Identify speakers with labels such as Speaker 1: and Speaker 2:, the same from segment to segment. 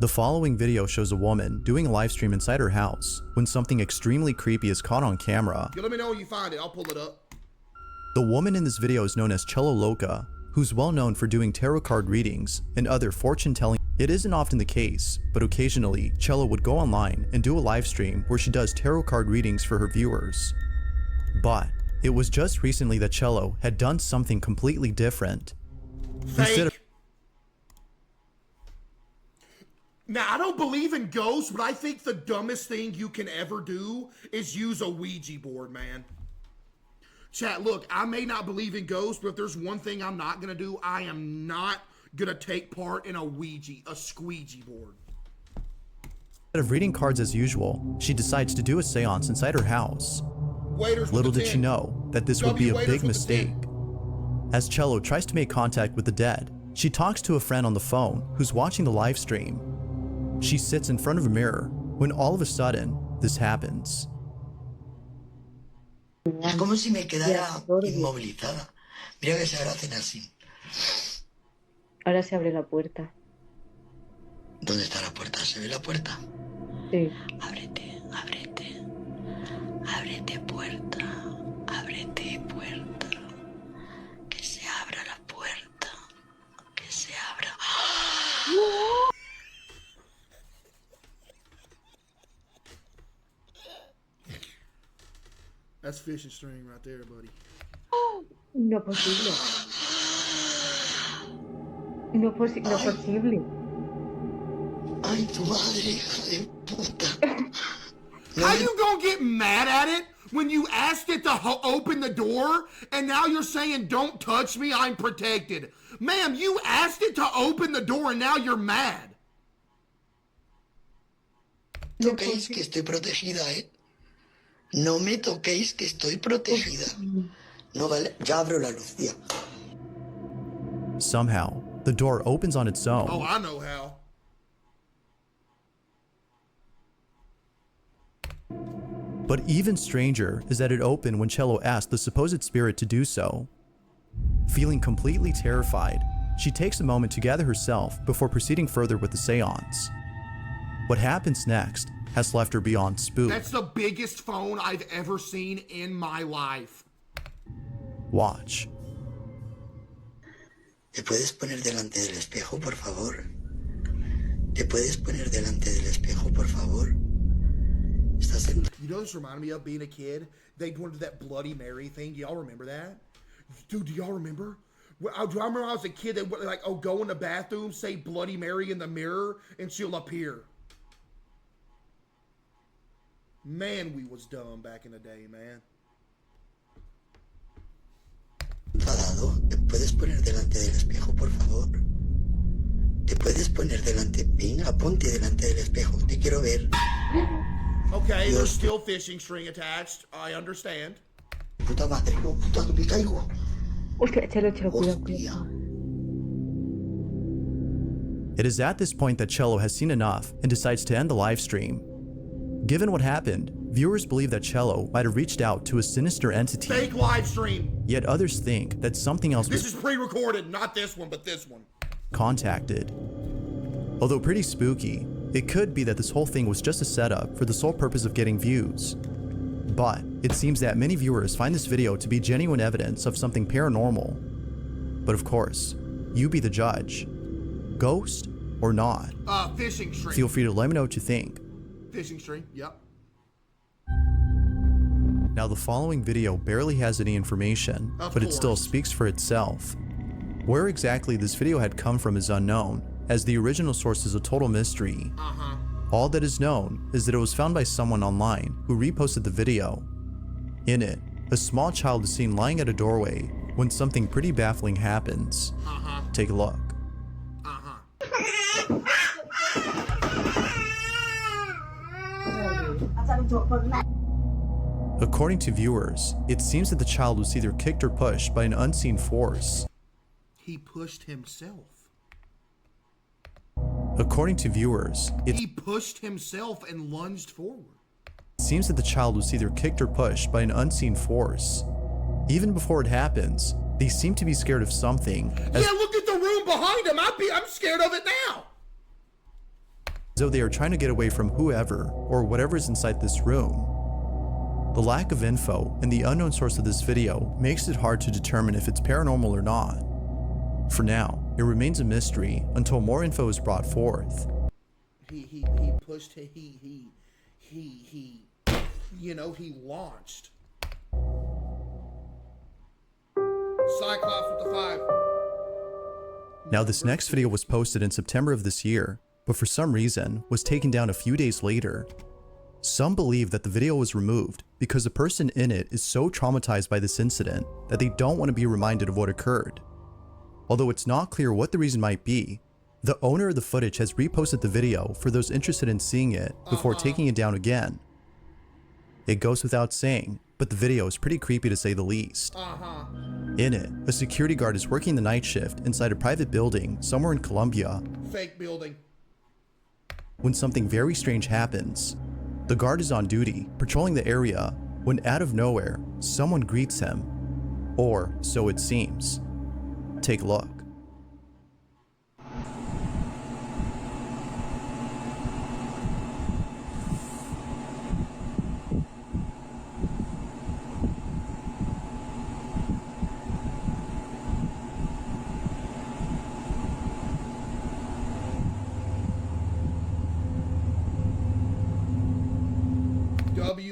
Speaker 1: The following video shows a woman doing a live stream inside her house when something extremely creepy is caught on camera.
Speaker 2: Let me know when you find it. I'll pull it up.
Speaker 1: The woman in this video is known as Cello Loca, who's well known for doing tarot card readings and other fortune-telling. It isn't often the case, but occasionally, Cello would go online and do a live stream where she does tarot card readings for her viewers. But it was just recently that Cello had done something completely different.
Speaker 2: Now, I don't believe in ghosts, but I think the dumbest thing you can ever do is use a Ouija board, man. Chat, look, I may not believe in ghosts, but if there's one thing I'm not going to do, I am not going to take part in a squeegee board.
Speaker 1: Instead of reading cards as usual, she decides to do a seance inside her house. Little did she know that this would be a big mistake. As Cello tries to make contact with the dead, she talks to a friend on the phone who's watching the live stream. She sits in front of a mirror when all of a sudden, this happens.
Speaker 3: Es como si me quedara inmovilizada. Mira que se ahora hacen así.
Speaker 4: Ahora se abre la puerta.
Speaker 3: ¿Dónde está la puerta? ¿Se ve la puerta?
Speaker 4: Sí.
Speaker 3: Ábrete, ábrete. Ábrete puerta. Ábrete puerta. Que se abra la puerta. Que se abra.
Speaker 2: That's fishing string right there, buddy.
Speaker 4: No posible. No posible.
Speaker 3: Ay, tu madre, hija de puta.
Speaker 2: How you gonna get mad at it when you asked it to open the door and now you're saying, don't touch me, I'm protected? Ma'am, you asked it to open the door and now you're mad.
Speaker 3: Toquéis que estoy protegida, No me toquéis que estoy protegida. No vale, ya abro la luz, tía.
Speaker 1: Somehow, the door opens on its own.
Speaker 2: Oh, I know how.
Speaker 1: But even stranger is that it opened when Cello asked the supposed spirit to do so. Feeling completely terrified, she takes a moment to gather herself before proceeding further with the seance. What happens next has left her beyond spooked.
Speaker 2: That's the biggest phone I've ever seen in my life.
Speaker 1: Watch.
Speaker 3: ¿Te puedes poner delante del espejo, por favor? ¿Te puedes poner delante del espejo, por favor? ¿Estás en...
Speaker 2: You know this reminded me of being a kid? They went to that Bloody Mary thing. Y'all remember that? Dude, do y'all remember? Do I remember when I was a kid, they were like, oh, go in the bathroom, say Bloody Mary in the mirror, and she'll appear. Man, we was dumb back in the day, man.
Speaker 3: enfadado? ¿Te puedes poner delante del espejo, por favor? ¿Te puedes poner delante? Venga, ponte delante del espejo. Te quiero ver.
Speaker 2: Okay, Dios. There's still fishing string attached. I understand.
Speaker 3: Puta madre, no, puta, que me caigo.
Speaker 4: Hostia, cuidado.
Speaker 1: It is at this point that Cello has seen enough and decides to end the live stream. Given what happened, viewers believe that Cello might have reached out to a sinister entity.
Speaker 2: Fake live stream.
Speaker 1: Yet others think that something else was
Speaker 2: This is pre-recorded, not this one, but this one.
Speaker 1: Contacted. Although pretty spooky, it could be that this whole thing was just a setup for the sole purpose of getting views. But it seems that many viewers find this video to be genuine evidence of something paranormal. But of course, you be the judge. Ghost or not?
Speaker 2: Fishing string.
Speaker 1: Feel free to let me know what you think.
Speaker 2: Fishing string, yep.
Speaker 1: Now the following video barely has any information, but it still speaks for itself. Where exactly this video had come from is unknown, as the original source is a total mystery. All that is known is that it was found by someone online who reposted the video. In it, a small child is seen lying at a doorway when something pretty baffling happens. Take a look. According to viewers, it seems that the child was either kicked or pushed by an unseen force.
Speaker 2: He pushed himself.
Speaker 1: According to viewers,
Speaker 2: he pushed himself and lunged forward.
Speaker 1: It seems that the child was either kicked or pushed by an unseen force. Even before it happens, they seem to be scared of something.
Speaker 2: Yeah, look at the room behind him. I'm scared of it now.
Speaker 1: though they are trying to get away from whoever or whatever is inside this room. The lack of info and the unknown source of this video makes it hard to determine if it's paranormal or not. For now, it remains a mystery until more info is brought forth.
Speaker 2: He pushed, you know, he launched. Cyclops with the 5.
Speaker 1: Now this next video was posted in September of this year, but for some reason was taken down a few days later. Some believe that the video was removed because the person in it is so traumatized by this incident that they don't want to be reminded of what occurred. Although it's not clear what the reason might be, the owner of the footage has reposted the video for those interested in seeing it before taking it down again. It goes without saying, but the video is pretty creepy to say the least. In it, a security guard is working the night shift inside a private building somewhere in Colombia.
Speaker 2: Fake building.
Speaker 1: When something very strange happens. The guard is on duty, patrolling the area, when out of nowhere, someone greets him. Or so it seems. Take a look.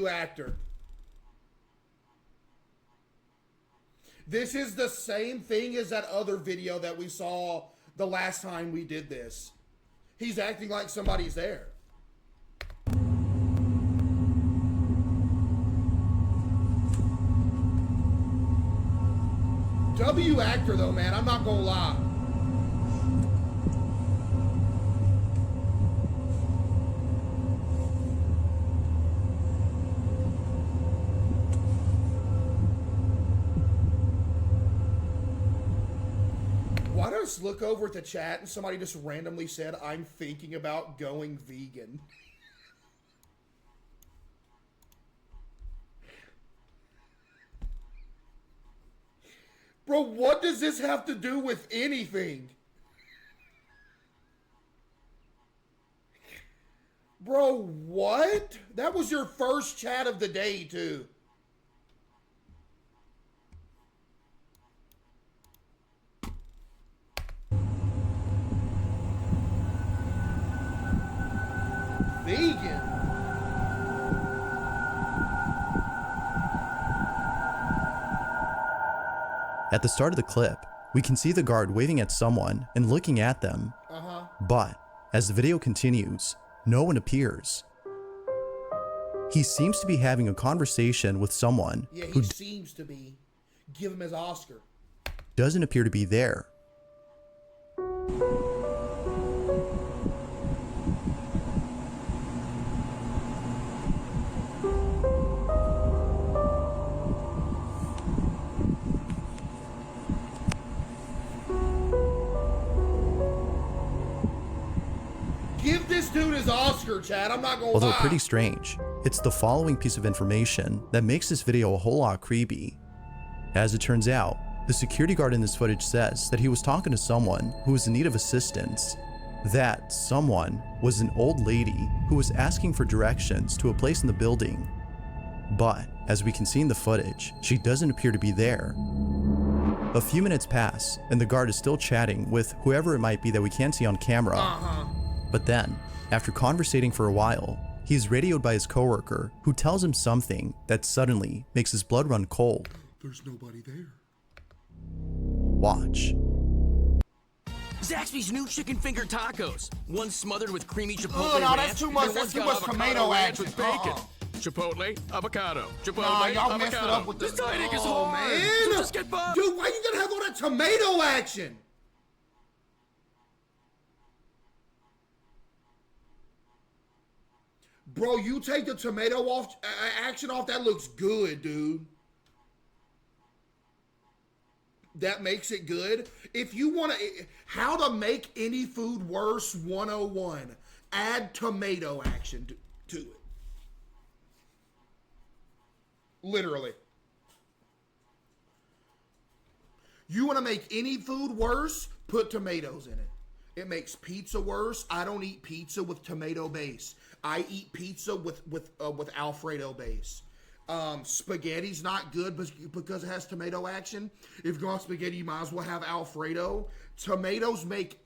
Speaker 2: Actor. This is the same thing as that other video that we saw the last time we did this. He's acting like somebody's there. W actor though, man, I'm not gonna lie. Why don't I just look over at the chat and somebody just randomly said, I'm thinking about going vegan. Bro, what does this have to do with anything? Bro, what? That was your first chat of the day, too. Vegan.
Speaker 1: At the start of the clip, we can see the guard waving at someone and looking at them. But as the video continues, no one appears. He seems to be having a conversation with someone
Speaker 2: who seems to be. Give him his Oscar.
Speaker 1: Doesn't appear to be there.
Speaker 2: Give this dude his Oscar, Chad. I'm not gonna
Speaker 1: Although
Speaker 2: lie.
Speaker 1: pretty strange, it's the following piece of information that makes this video a whole lot creepy. As it turns out, the security guard in this footage says that he was talking to someone who was in need of assistance. That someone was an old lady who was asking for directions to a place in the building. But as we can see in the footage, she doesn't appear to be there. A few minutes pass and the guard is still chatting with whoever it might be that we can't see on camera. But then, after conversating for a while, he is radioed by his coworker who tells him something that suddenly makes his blood run cold.
Speaker 2: There's nobody there.
Speaker 1: Watch.
Speaker 5: Zaxby's new chicken finger tacos. One smothered with creamy chipotle
Speaker 2: Oh, no,
Speaker 5: ranch.
Speaker 2: that's too much.
Speaker 5: and
Speaker 2: That's
Speaker 5: one's
Speaker 2: too
Speaker 5: got
Speaker 2: much
Speaker 5: avocado
Speaker 2: tomato
Speaker 5: ranch
Speaker 2: action.
Speaker 5: with bacon. Chipotle, avocado. Chipotle,
Speaker 2: Nah, y'all
Speaker 5: avocado.
Speaker 2: messed it up with
Speaker 5: this
Speaker 2: the...
Speaker 5: dining is
Speaker 2: Oh,
Speaker 5: hard.
Speaker 2: man.
Speaker 5: So just get by.
Speaker 2: Dude, why you gotta have all that tomato action? Bro, you take the tomato off action off, that looks good, dude. That makes it good. If you want to, how to make any food worse 101, add tomato action to it. Literally. You want to make any food worse, put tomatoes in it. It makes pizza worse. I don't eat pizza with tomato base. I eat pizza with Alfredo base. Spaghetti's not good because it has tomato action. If you want spaghetti, you might as well have Alfredo. Tomatoes make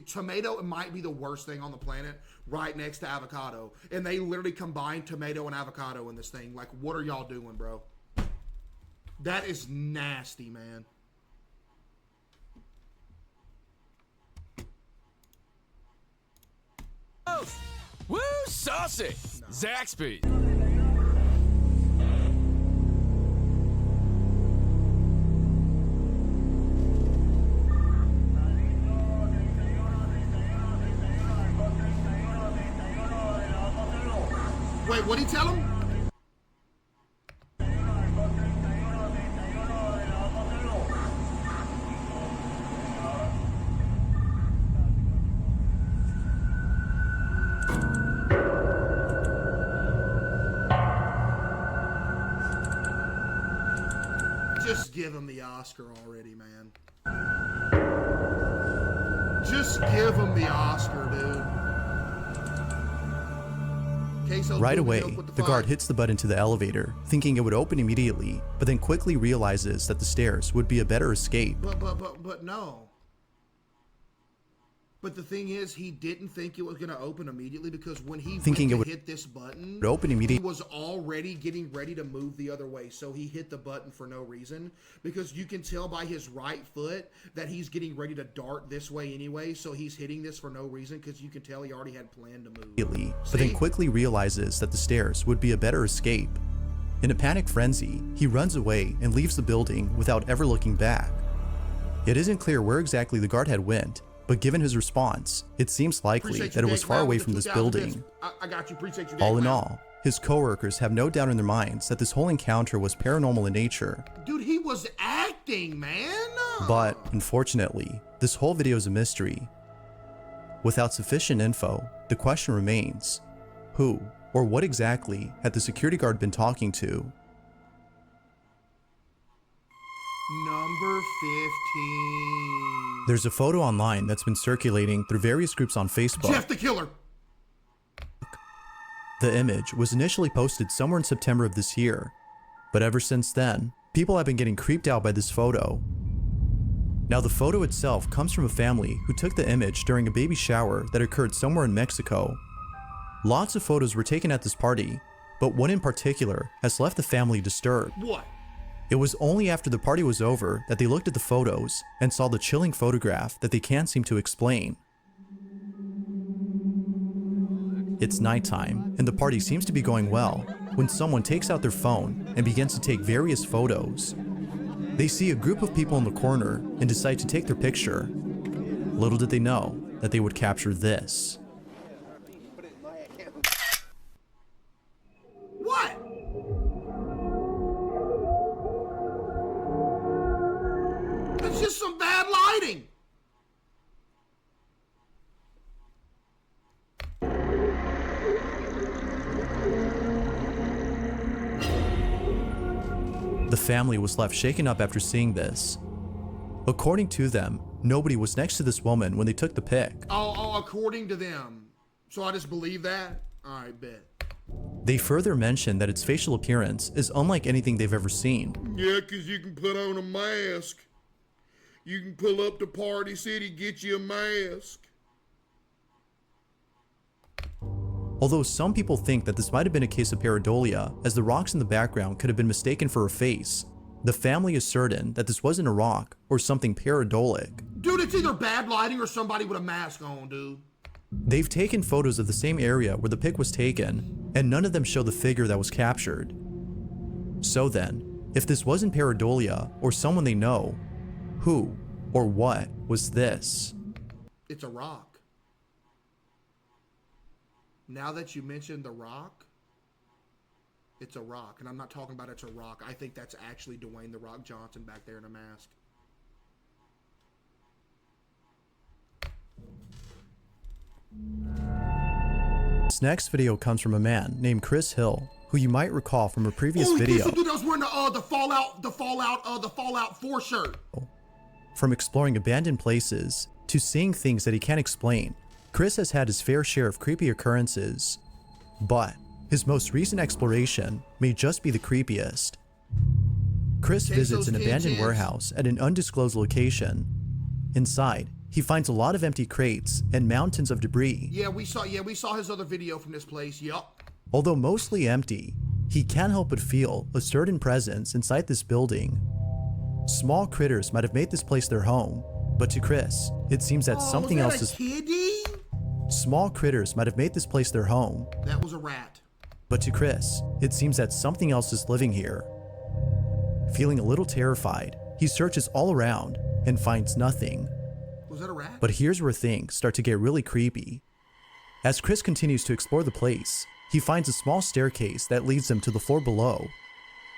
Speaker 2: tomato might be the worst thing on the planet, right next to avocado. And they literally combine tomato and avocado in this thing. Like, what are y'all doing, bro? That is nasty, man.
Speaker 5: Woo, saucy! Zaxby!
Speaker 2: Wait, what'd he tell him? Just give him the Oscar already, man. Just give him the Oscar, dude. Caseoh's
Speaker 1: Right away,
Speaker 2: moving up with
Speaker 1: the guard hits the button to the elevator, thinking it would open immediately, but then quickly realizes that the stairs would be a better escape.
Speaker 2: But no. But the thing is, he didn't think it was going to open immediately because when he
Speaker 1: Thinking
Speaker 2: went
Speaker 1: it
Speaker 2: to
Speaker 1: would
Speaker 2: hit this button,
Speaker 1: open
Speaker 2: he
Speaker 1: immediately.
Speaker 2: was already getting ready to move the other way. So he hit the button for no reason because you can tell by his right foot that he's getting ready to dart this way anyway. So he's hitting this for no reason because you can tell he already had planned to move.
Speaker 1: But then quickly realizes that the stairs would be a better escape. In a panic frenzy, he runs away and leaves the building without ever looking back. It isn't clear where exactly the guard had went, but given his response, it seems likely that it was far away from this building.
Speaker 2: I got you. Appreciate you.
Speaker 1: All in all, his coworkers have no doubt in their minds that this whole encounter was paranormal in nature.
Speaker 2: Dude, he was acting, man.
Speaker 1: But, unfortunately, this whole video is a mystery. Without sufficient info, the question remains, who or what exactly had the security guard been talking to?
Speaker 2: Number 15.
Speaker 1: There's a photo online that's been circulating through various groups on Facebook.
Speaker 2: Jeff the Killer.
Speaker 1: The image was initially posted somewhere in September of this year, but ever since then, people have been getting creeped out by this photo. Now, the photo itself comes from a family who took the image during a baby shower that occurred somewhere in Mexico. Lots of photos were taken at this party, but one in particular has left the family disturbed.
Speaker 2: What?
Speaker 1: It was only after the party was over that they looked at the photos and saw the chilling photograph that they can't seem to explain. It's nighttime, and the party seems to be going well, when someone takes out their phone and begins to take various photos. They see a group of people in the corner and decide to take their picture. Little did they know that they would capture this.
Speaker 2: What? It's just some bad lighting.
Speaker 1: The family was left shaken up after seeing this. According to them, nobody was next to this woman when they took the pic.
Speaker 2: Oh, according to them. So I just believe that? Alright, bet.
Speaker 1: They further mentioned that its facial appearance is unlike anything they've ever seen.
Speaker 2: Yeah, because you can put on a mask. You can pull up to Party City, get you a mask.
Speaker 1: Although some people think that this might have been a case of pareidolia, as the rocks in the background could have been mistaken for a face, the family is certain that this wasn't a rock or something pareidolic.
Speaker 2: Dude, it's either bad lighting or somebody with a mask on, dude.
Speaker 1: They've taken photos of the same area where the pic was taken, and none of them show the figure that was captured. So then, if this wasn't pareidolia or someone they know, who or what was this?
Speaker 2: It's a rock. Now that you mentioned the rock, it's a rock. And I'm not talking about it's a rock. I think that's actually Dwayne "The Rock" Johnson back there in a mask.
Speaker 1: This next video comes from a man named Chris Hill, who you might recall from a previous
Speaker 2: Oh,
Speaker 1: video.
Speaker 2: the dude that was wearing the Fallout 4 shirt.
Speaker 1: From exploring abandoned places to seeing things that he can't explain, Chris has had his fair share of creepy occurrences, but his most recent exploration may just be the creepiest. Chris visits an abandoned warehouse at an undisclosed location. Inside, he finds a lot of empty crates and mountains of debris.
Speaker 2: Yeah, we saw his other video from this place. Yup.
Speaker 1: Although mostly empty, he can't help but feel a certain presence inside this building. Small critters might have made this place their home, but to Chris, it seems that something else is.
Speaker 2: Kitty?
Speaker 1: Small critters might have made this place their home.
Speaker 2: That was a rat.
Speaker 1: But to Chris, it seems that something else is living here. Feeling a little terrified, he searches all around and finds nothing.
Speaker 2: Was that a rat?
Speaker 1: But here's where things start to get really creepy. As Chris continues to explore the place, he finds a small staircase that leads him to the floor below.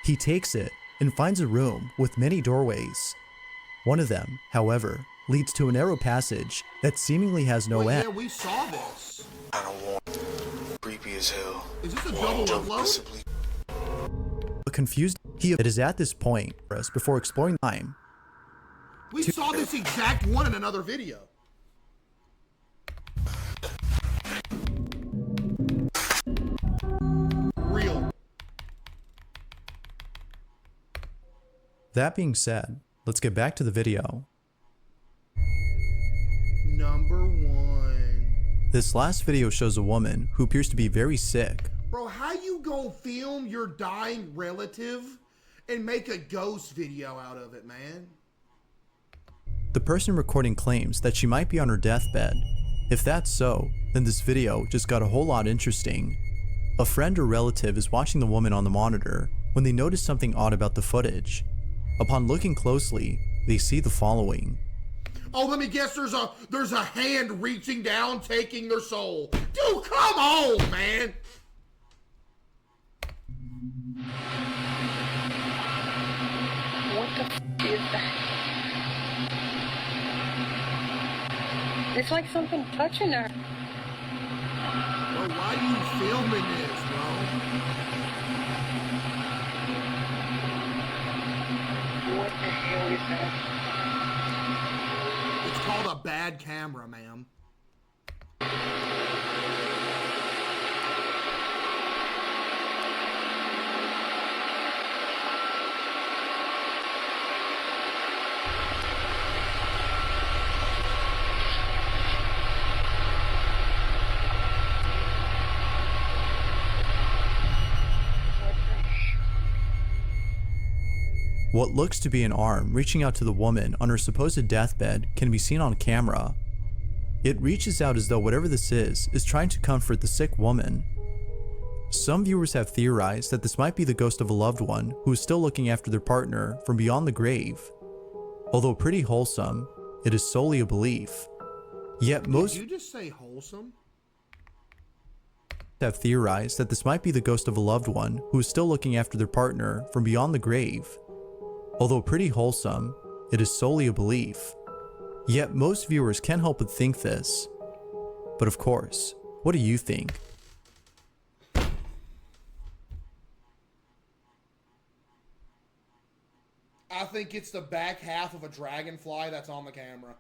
Speaker 1: He takes it and finds a room with many doorways. One of them, however, leads to a narrow passage that seemingly has no end.
Speaker 2: Yeah, we saw this.
Speaker 6: I don't want creepy as hell.
Speaker 2: Is this a double upload?
Speaker 1: A confused it is at this point before exploring time.
Speaker 2: We saw this exact one in another video. Real.
Speaker 1: That being said, let's get back to the video.
Speaker 2: Number 1.
Speaker 1: This last video shows a woman who appears to be very sick.
Speaker 2: Bro, how you gonna film your dying relative and make a ghost video out of it, man?
Speaker 1: The person recording claims that she might be on her deathbed. If that's so, then this video just got a whole lot interesting. A friend or relative is watching the woman on the monitor when they notice something odd about the footage. Upon looking closely, they see the following.
Speaker 2: Oh, let me guess, there's a hand reaching down taking their soul. Dude, come on, man.
Speaker 7: What the f is that? It's like something touching her.
Speaker 2: Bro, why are you filming this, bro?
Speaker 7: What the hell is that?
Speaker 2: It's called a bad camera, ma'am.
Speaker 1: What looks to be an arm reaching out to the woman on her supposed deathbed can be seen on camera. It reaches out as though whatever this is trying to comfort the sick woman. Some viewers have theorized that this might be the ghost of a loved one who is still looking after their partner from beyond the grave. Although pretty wholesome, it is solely a belief. Yet most
Speaker 2: Did you just say wholesome?
Speaker 1: have theorized that this might be the ghost of a loved one who is still looking after their partner from beyond the grave. Although pretty wholesome, it is solely a belief. Yet most viewers can't help but think this. But of course, what do you think?
Speaker 2: I think it's the back half of a dragonfly that's on the camera.